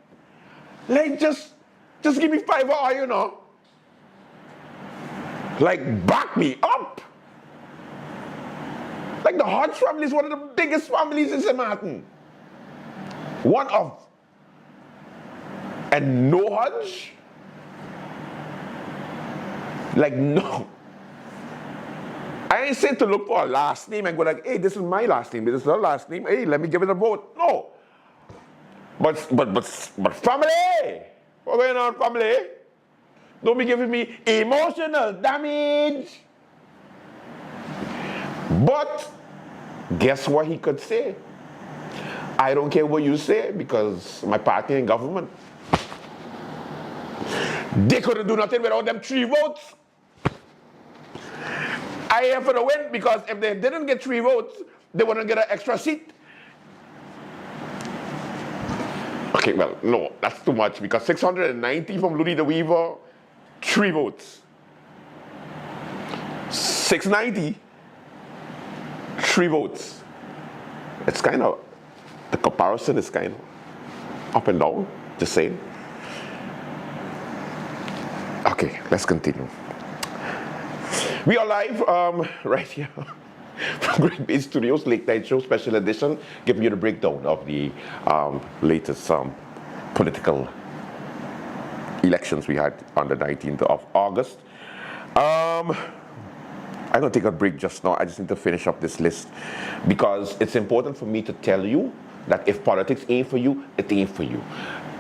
S4: Like, just give me 5 hours, you know. Like, back me up. Like, the Hodge family is one of the biggest families in St. Martin. One of. And no Hodge? Like, no. I ain't saying to look for a last name and go like, hey, this is my last name, this is her last name, hey, let me give it a vote. No. But family! What's going on, family? Don't be giving me emotional damage. But guess what he could say? I don't care what you say because my party in government. They couldn't do nothing without them 3 votes. I am for the win because if they didn't get 3 votes, they wouldn't get an extra seat. Okay, well, no, that's too much because 690 from Louis the Weaver, 3 votes. 690, 3 votes. It's kind of, the comparison is kind of up and down, just saying. Okay, let's continue. We are live right here from Great Bay Studios, Late Night Show Special Edition, giving you the breakdown of the latest political elections we had on the 19th of August. I'm going to take a break just now. I just need to finish up this list because it's important for me to tell you that if politics ain't for you, it ain't for you.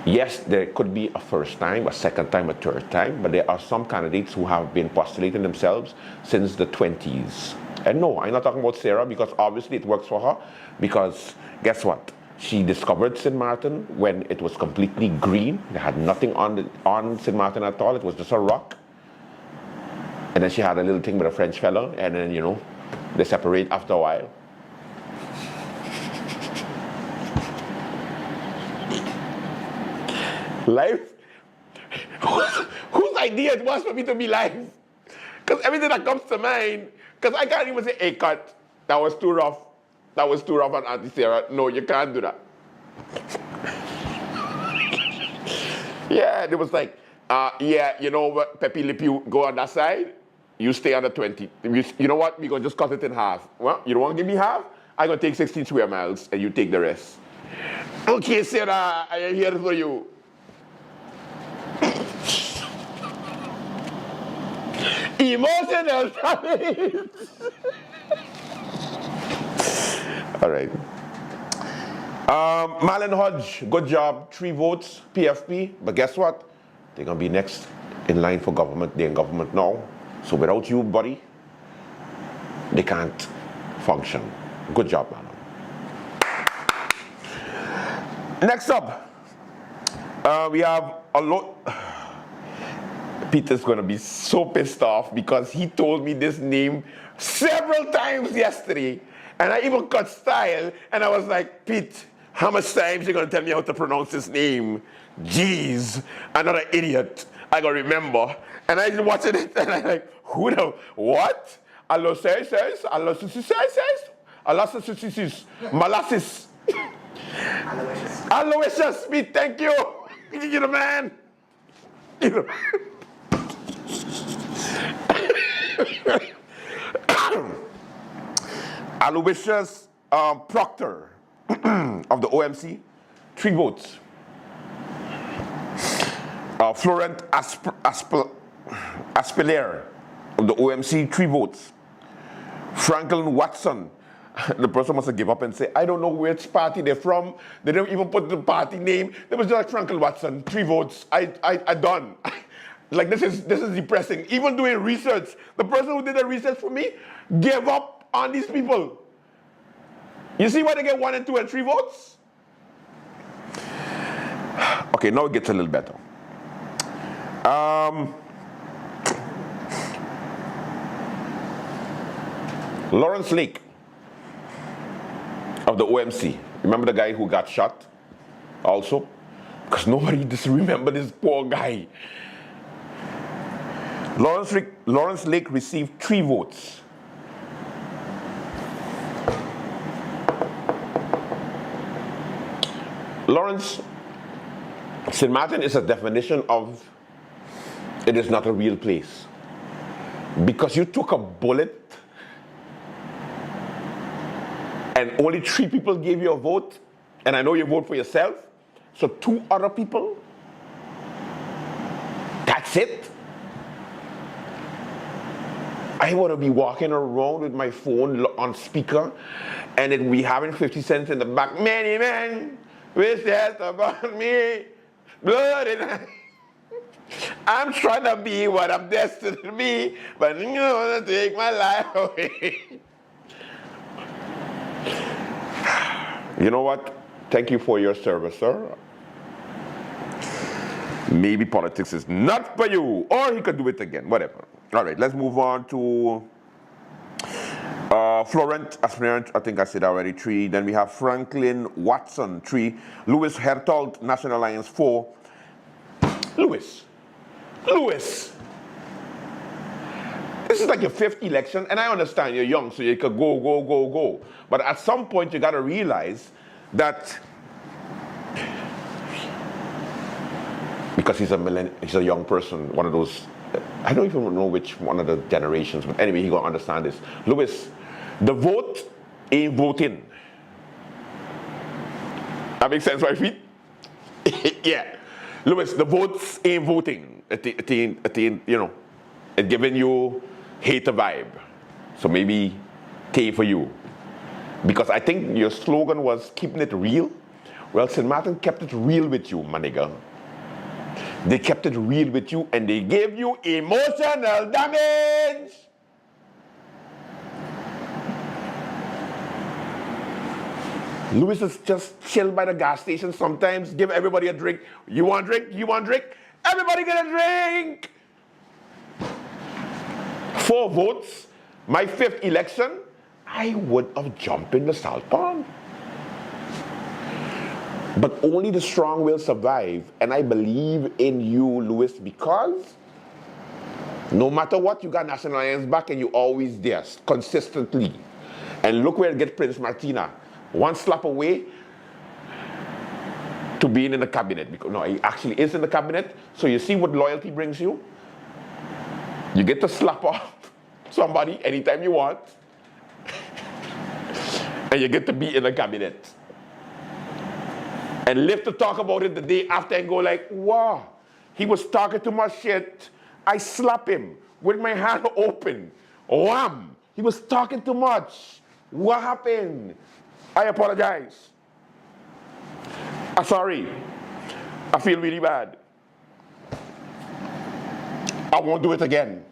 S4: Yes, there could be a first time, a second time, a third time, but there are some candidates who have been postulating themselves since the 20s. And no, I'm not talking about Sarah because obviously it works for her because guess what? She discovered St. Martin when it was completely green. They had nothing on St. Martin at all. It was just a rock. And then she had a little thing with a French fella and then, you know, they separate after a while. Life? Whose idea it was for me to be live? Because everything that comes to mind, because I can't even say, hey, cut, that was too rough. That was too rough on Auntie Sarah. No, you can't do that. Yeah, it was like, yeah, you know what, Pepe Lip, you go on that side, you stay on the 20. You know what, we're going to just cut it in half. Well, you don't want to give me half? I'm going to take 16 square miles and you take the rest. Okay, Sarah, I am here for you. Emotional damage. All right. Marlon Hodge, good job. 3 votes, PFP. But guess what? They're going to be next in line for government. They're in government now. So without you, buddy, they can't function. Good job, Marlon. Next up, we have a lot. Peter's going to be so pissed off because he told me this name several times yesterday. And I even cut style. And I was like, Pete, how much times you going to tell me how to pronounce this name? Jeez, another idiot. I got to remember. And I was watching it and I'm like, who the, what? Molasses. Aloysius, Pete, thank you. You're the man. You're the man. Aloysius Proctor of the OMC, 3 votes. Florent Aspelaire of the OMC, 3 votes. Franklin Watson, the person must have given up and say, I don't know which party they're from. They didn't even put the party name. They was just like Franklin Watson, 3 votes. I done. Like this is depressing. Even doing research, the person who did the research for me gave up on these people. You see why they get 1 and 2 and 3 votes? Okay, now it gets a little better. Lawrence Lake of the OMC. Remember the guy who got shot also? Because nobody just remember this poor guy. Lawrence Lake received 3 votes. Lawrence, St. Martin is a definition of it is not a real place. Because you took a bullet and only 3 people gave you a vote, and I know you vote for yourself, so 2 other people, that's it? I want to be walking around with my phone on speaker, and then we having 50 cents in the back. Many men wish that about me, blood and I'm trying to be what I'm destined to be, but you want to take my life away. You know what? Thank you for your service, sir. Maybe politics is not for you, or he could do it again, whatever. All right, let's move on to Florent Aspirant, I think I said already, 3. Then we have Franklin Watson, 3. Louis Hertold, National Alliance, 4. Louis. This is like your 5th election, and I understand you're young, so you could go. But at some point, you got to realize that because he's a young person, one of those, I don't even know which one of the generations, but anyway, he gonna understand this. Louis, the vote ain't voting. That makes sense, right, feet? Yeah. Louis, the votes ain't voting. It ain't, you know, it's giving you hate a vibe. So maybe K for you. Because I think your slogan was keeping it real. Well, St. Martin kept it real with you, my nigga. They kept it real with you and they gave you emotional damage. Louis is just chill by the gas station sometimes, give everybody a drink. You want drink? You want drink? Everybody get a drink. 4 votes, my 5th election, I would have jumped in the salt pond. But only the strong will survive, and I believe in you, Louis, because no matter what, you got National Alliance back and you always there, consistently. And look where it gets Prince Martina. 1 slap away to being in the cabinet. Because no, he actually is in the cabinet. So you see what loyalty brings you? You get to slap off somebody anytime you want. And you get to be in the cabinet. And live to talk about it the day after and go like, wow, he was talking too much shit. I slap him with my hand open. Wham! He was talking too much. What happened? I apologize. I'm sorry. I feel really bad. I won't do it again.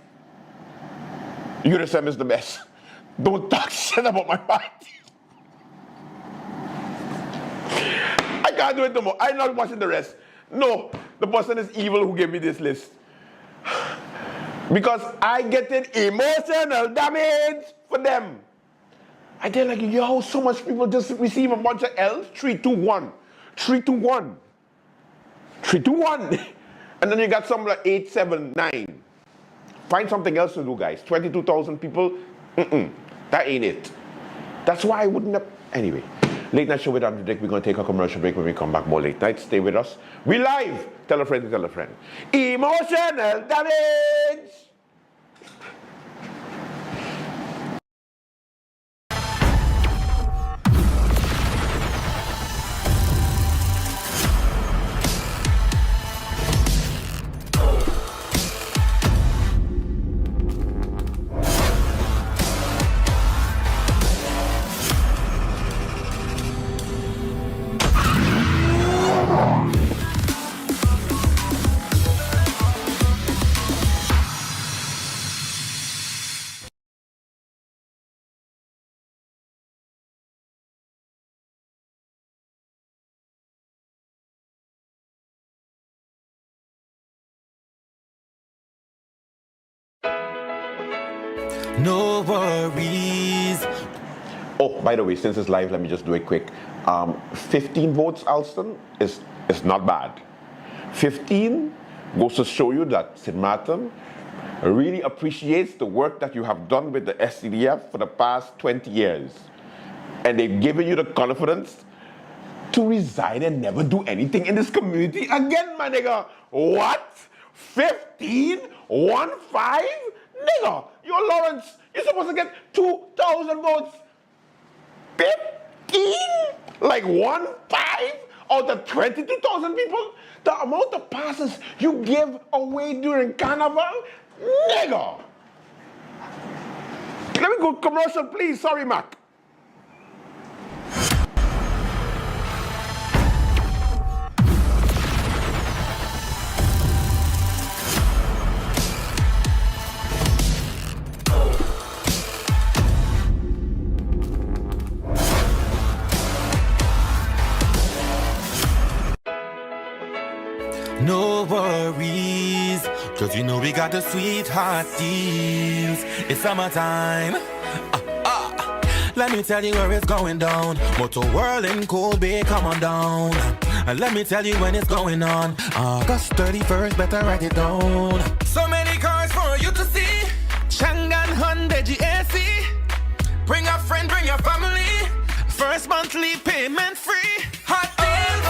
S4: UNICEF is the best. Don't talk shit about my party. I can't do it no more. I'm not watching the rest. No, the person is evil who gave me this list. Because I get an emotional damage for them. I tell like, yo, so much people just receive a bunch of L's. 3, 2, 1. 3, 2, 1. 3, 2, 1. And then you got some like 8, 7, 9. Find something else to do, guys. 22,000 people. That ain't it. That's why I wouldn't have. Anyway. Late night show with Andrew Dick. We're going to take a commercial break. When we come back, more late night. Stay with us. We live. Tell a friend to tell a friend. Emotional damage.
S1: No worries
S4: Oh, by the way, since it's live, let me just do it quick. 15 votes, Alston, is not bad. 15 goes to show you that St. Martin really appreciates the work that you have done with the SCDF for the past 20 years. And they've given you the confidence to resign and never do anything in this community again, my nigga. What? 15? 1-5? Nigga, you're Lawrence. You're supposed to get 2,000 votes. 15? Like 1-5 out of 22,000 people? The amount of passes you give away during Carnival? Nigga! Let me go commercial, please. Sorry, Mac.
S1: No worries, cause you know we got the sweetheart deals. It's summertime. Let me tell you where it's going down. Motor World in Cold Bay, come on down. Let me tell you when it's going on. August 31st, better write it down. So many cars for you to see. Changan, Hyundai, GAC. Bring a friend, bring your family. First monthly payment free. Hot deals.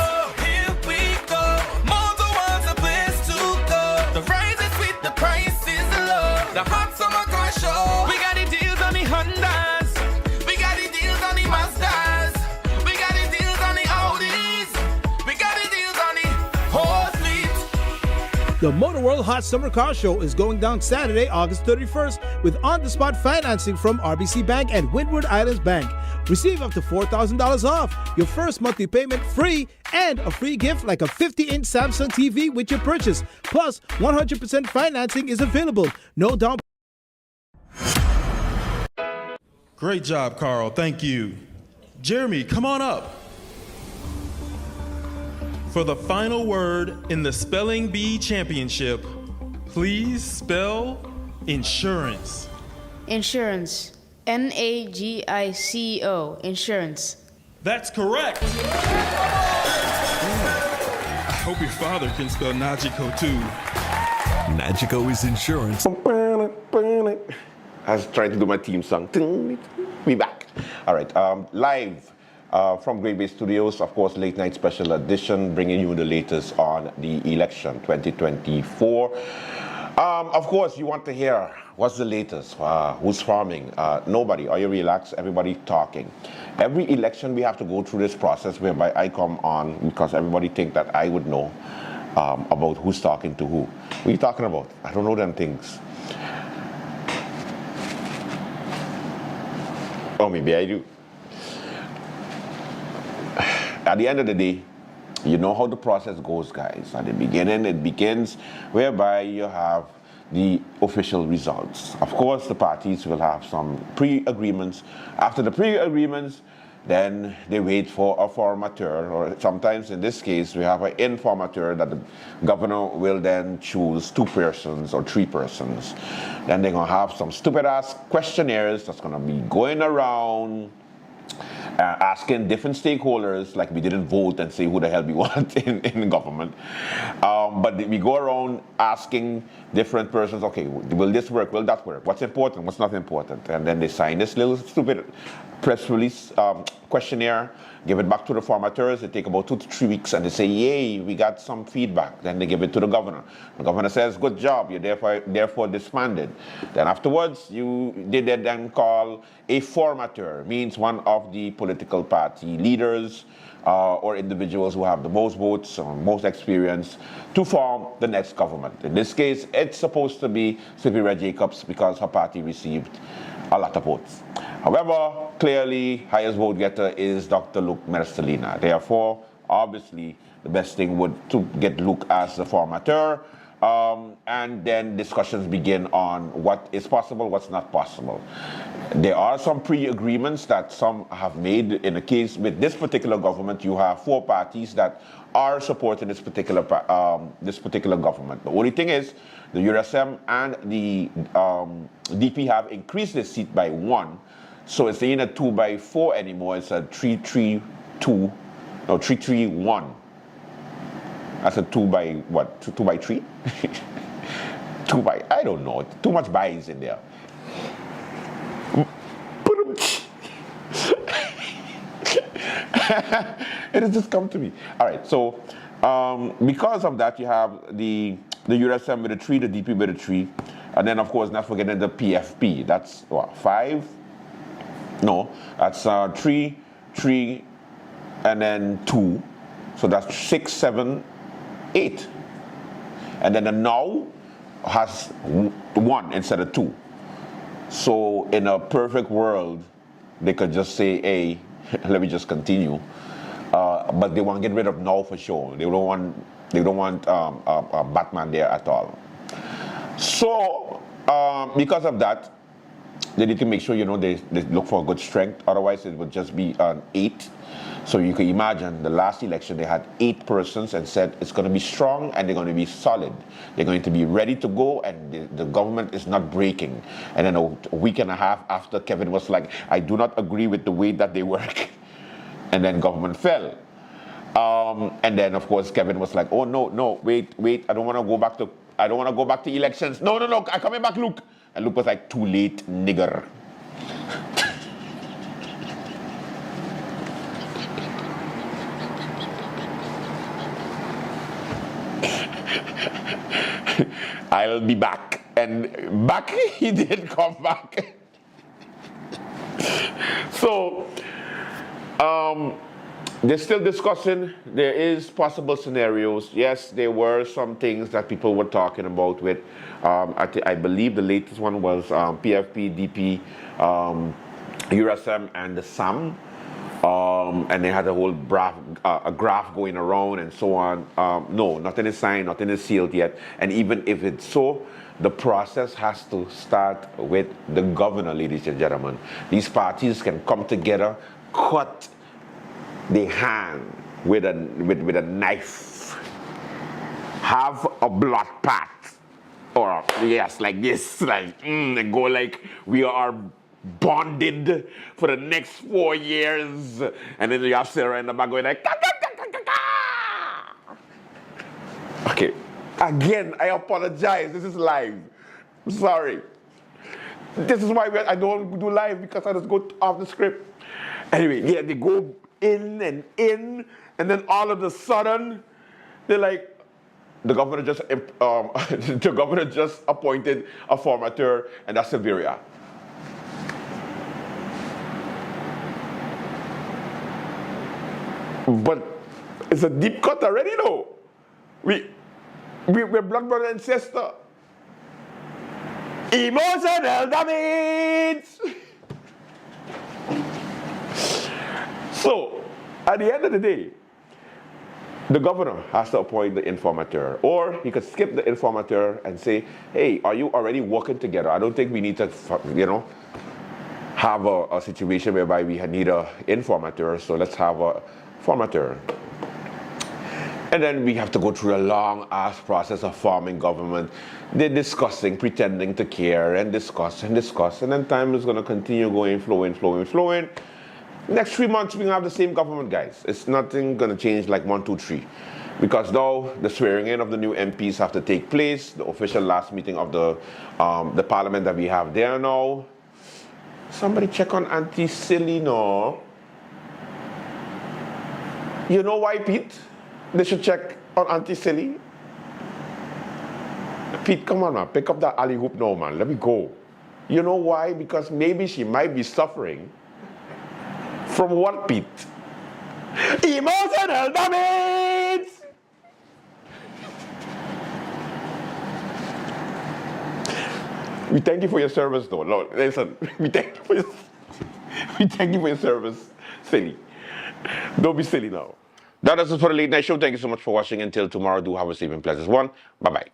S1: Here we go. Motor World's the place to go. The price is sweet, the price is low. The hot summer car show. We got the deals on the Hondas. We got the deals on the Mazdas. We got the deals on the Audis. We got the deals on the whole fleet.
S14: The Motor World Hot Summer Car Show is going down Saturday, August 31st with on-the-spot financing from RBC Bank and Windward Islands Bank. Receive up to $4,000 off, your first monthly payment free, and a free gift like a 50-inch Samsung TV with your purchase. Plus, 100% financing is available. No down.
S15: Great job, Carl. Thank you. Jeremy, come on up. For the final word in the Spelling Bee Championship, please spell insurance.
S16: Insurance. Nagico. Insurance.
S15: That's correct. I hope your father can spell Nagico too.
S1: Nagico is insurance.
S4: I was trying to do my theme song. We back. All right, live from Great Bay Studios, of course, late night special edition, bringing you the latest on the election 2024. Of course, you want to hear what's the latest, who's farming, nobody. Are you relaxed? Everybody talking. Every election we have to go through this process whereby I come on because everybody think that I would know about who's talking to who. What are you talking about? I don't know them things. Oh, maybe I do. At the end of the day, you know how the process goes, guys. At the beginning, it begins whereby you have the official results. Of course, the parties will have some pre-agreements. After the pre-agreements, then they wait for a formateur, or sometimes in this case, we have an informateur that the governor will then choose 2 persons or 3 persons. Then they're gonna have some stupid ass questionnaires that's gonna be going around asking different stakeholders, like we didn't vote and say who the hell we want in government. But we go around asking different persons, okay, will this work, will that work? What's important, what's not important? And then they sign this little stupid press release questionnaire, give it back to the formateurs. It take about 2 to 3 weeks and they say, yay, we got some feedback. Then they give it to the governor. The governor says, good job, you're therefore disbanded. Then afterwards, they then call a formateur, means one of the political party leaders or individuals who have the most votes or most experience to form the next government. In this case, it's supposed to be Sylvia Jacobs because her party received a lot of votes. However, clearly, highest vote getter is Dr. Luke Mercelina. Therefore, obviously, the best thing would to get Luke as the formateur, and then discussions begin on what is possible, what's not possible. There are some pre-agreements that some have made. In the case with this particular government, you have 4 parties that are supporting this particular government. The only thing is, the URSM and the DP have increased the seat by 1. So it's ain't a 2x4 anymore, it's a 3-3-2, no, 3-3-1. That's a 2 by what? 2 by 3? 2 by, I don't know. Too much buys in there. It has just come to me. All right, so because of that, you have the USM with a 3, the DP with a 3, and then of course not forgetting the PFP. That's what, 5? No, that's 3, 3, and then 2. So that's 6, 7, 8. And then the now has 1 instead of 2. So in a perfect world, they could just say, hey, let me just continue. But they want to get rid of now for sure. They don't want Batman there at all. So because of that, they need to make sure, you know, they look for a good strength. Otherwise, it would just be an 8. So you can imagine the last election, they had 8 persons and said it's going to be strong and they're going to be solid. They're going to be ready to go and the government is not breaking. And then a week and a half after, Kevin was like, I do not agree with the way that they work. And then government fell. And then, of course, Kevin was like, oh, no, wait, I don't want to go back to elections. No, I'm coming back, Luke. And Luke was like, too late, nigger. I'll be back. And back, he did come back. So, they're still discussing. There is possible scenarios. Yes, there were some things that people were talking about with, I believe the latest one was PFP, DP, USM, and the SAM. And they had a whole graph going around and so on. No, nothing is signed, nothing is sealed yet. And even if it's so, the process has to start with the governor, ladies and gentlemen. These parties can come together, cut the hand with a knife, have a blood pact, or yes, like this, like and go like we are bonded for the next 4 years, and then you have Sarah in the back going like, ka, ka, ka, ka, ka. Okay, again, I apologize. This is live. I'm sorry. This is why I don't do live, because I just go off the script. Anyway, yeah, they go in, and then all of a sudden, they're like, the governor just appointed a formateur, and that's Siberia. But it's a deep cut already, though. We're blood brother and sister. Emotional damage. So, at the end of the day, the governor has to appoint the informateur, or he could skip the informateur and say, hey, are you already working together? I don't think we need to, have a situation whereby we need an informateur, so let's have a formateur. And then we have to go through a long-ass process of forming government. They're discussing, pretending to care, and discuss, and then time is going to continue going, flowing. Next 3 months, we're going to have the same government, guys. It's nothing going to change like 1, 2, 3. Because now the swearing in of the new MPs have to take place, the official last meeting of the parliament that we have there now. Somebody check on Auntie Silly now. You know why, Pete? They should check on Auntie Silly. Pete, come on, man. Pick up that alley hoop now, man. Let me go. You know why? Because maybe she might be suffering from what, Pete? Emotional damage! We thank you for your service, though. Lord, listen, we thank you for your service, Silly. Don't be silly now. That is it for the late night show. Thank you so much for watching. Until tomorrow, do have a safe and pleasant one. Bye-bye.